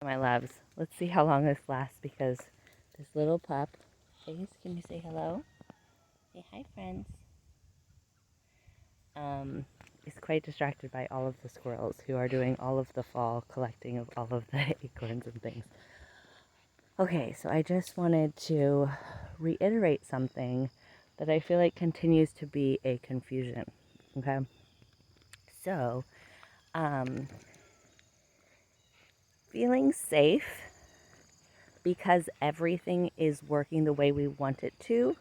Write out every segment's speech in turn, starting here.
My loves, let's see how long this lasts because this little pup, Face, can you say hello? Say hi, friends. Is quite distracted by all of the squirrels who are doing all of the fall collecting of all of the acorns and things. Okay, so I just wanted to reiterate something that I feel like continues to be a confusion. Okay, so feeling safe because everything is working the way we want it to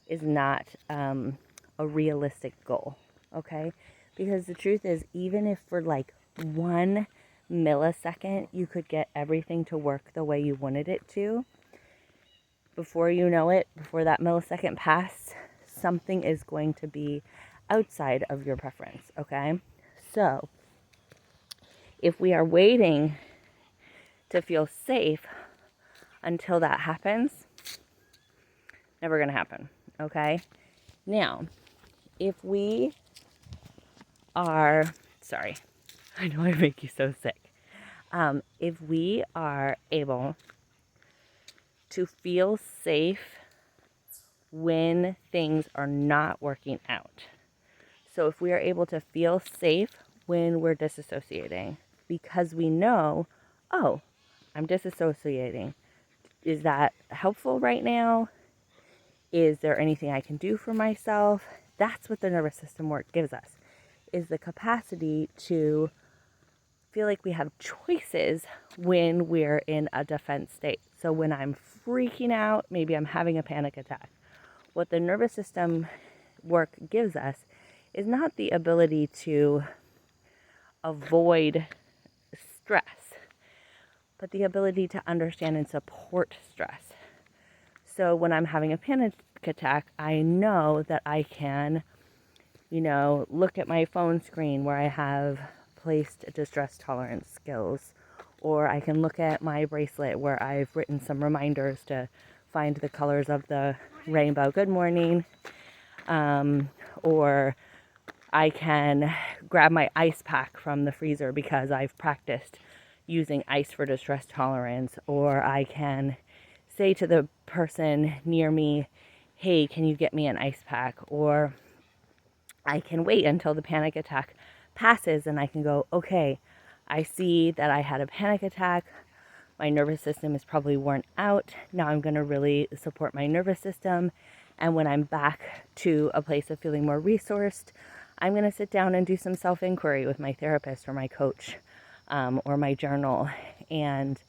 is not a realistic goal, okay? Because the truth is, even if for like 1 millisecond you could get everything to work the way you wanted it to, before you know it, before that millisecond passed, something is going to be outside of your preference, okay? So if we are waiting to feel safe until that happens, never going to happen, okay? Now, if we are, sorry, I know I make you so sick. If we are able to feel safe when things are not working out, so if we are able to feel safe when we're disassociating, because we know, oh, I'm disassociating. Is that helpful right now? Is there anything I can do for myself? That's what the nervous system work gives us, is the capacity to feel like we have choices when we're in a defense state. So when I'm freaking out, maybe I'm having a panic attack. What the nervous system work gives us is not the ability to avoid stress, but the ability to understand and support stress. So when I'm having a panic attack, I know that I can, look at my phone screen where I have placed distress tolerance skills, or I can look at my bracelet where I've written some reminders to find the colors of the rainbow good morning, or I can grab my ice pack from the freezer because I've practiced using ice for distress tolerance, or I can say to the person near me, hey, can you get me an ice pack? Or I can wait until the panic attack passes and I can go, okay, I see that I had a panic attack. My nervous system is probably worn out. Now I'm going to really support my nervous system. And when I'm back to a place of feeling more resourced, I'm going to sit down and do some self-inquiry with my therapist or my coach, or my journal. And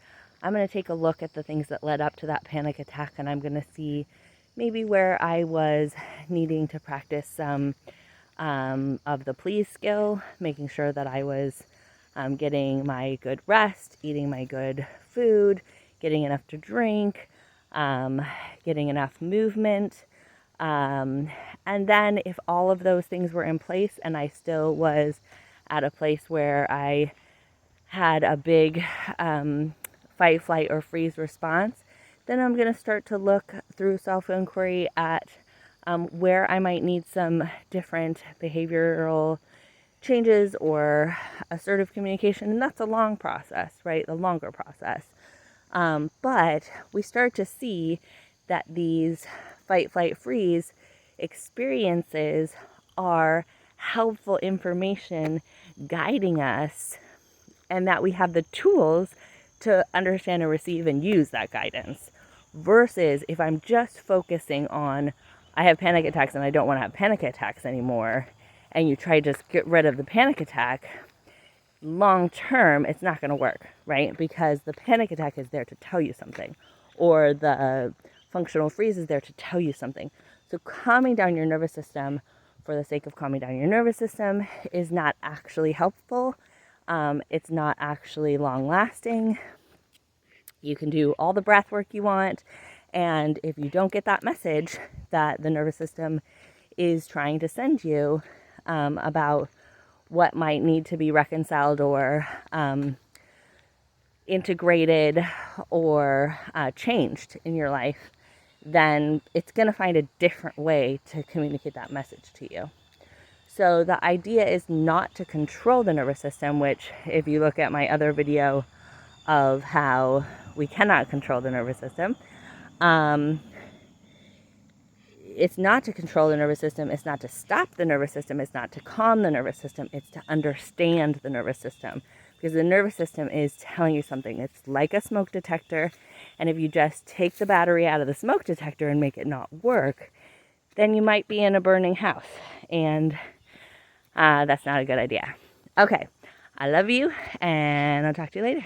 I'm going to take a look at the things that led up to that panic attack, and I'm going to see maybe where I was needing to practice some of the please skill, making sure that I was getting my good rest, eating my good food, getting enough to drink, getting enough movement. And then if all of those things were in place and I still was at a place where I had a big fight, flight, or freeze response, then I'm going to start to look through self-inquiry at where I might need some different behavioral changes or assertive communication. And that's a long process, right? The longer process. But we start to see that these fight, flight, freeze experiences are helpful information guiding us, and that we have the tools to understand and receive and use that guidance. Versus if I'm just focusing on, I have panic attacks and I don't want to have panic attacks anymore, and you try to just get rid of the panic attack, long term, it's not going to work, right? Because the panic attack is there to tell you something, or the functional freeze is there to tell you something. So calming down your nervous system for the sake of calming down your nervous system is not actually helpful. It's not actually long lasting. You can do all the breath work you want, and if you don't get that message that the nervous system is trying to send you about what might need to be reconciled or integrated or changed in your life, then it's going to find a different way to communicate that message to you. So the idea is not to control the nervous system, which if you look at my other video of how we cannot control the nervous system. It's not to control the nervous system, it's not to stop the nervous system, it's not to calm the nervous system, it's to understand the nervous system. Because the nervous system is telling you something. It's like a smoke detector, and if you just take the battery out of the smoke detector and make it not work, then you might be in a burning house, and that's not a good idea. Okay, I love you, and I'll talk to you later.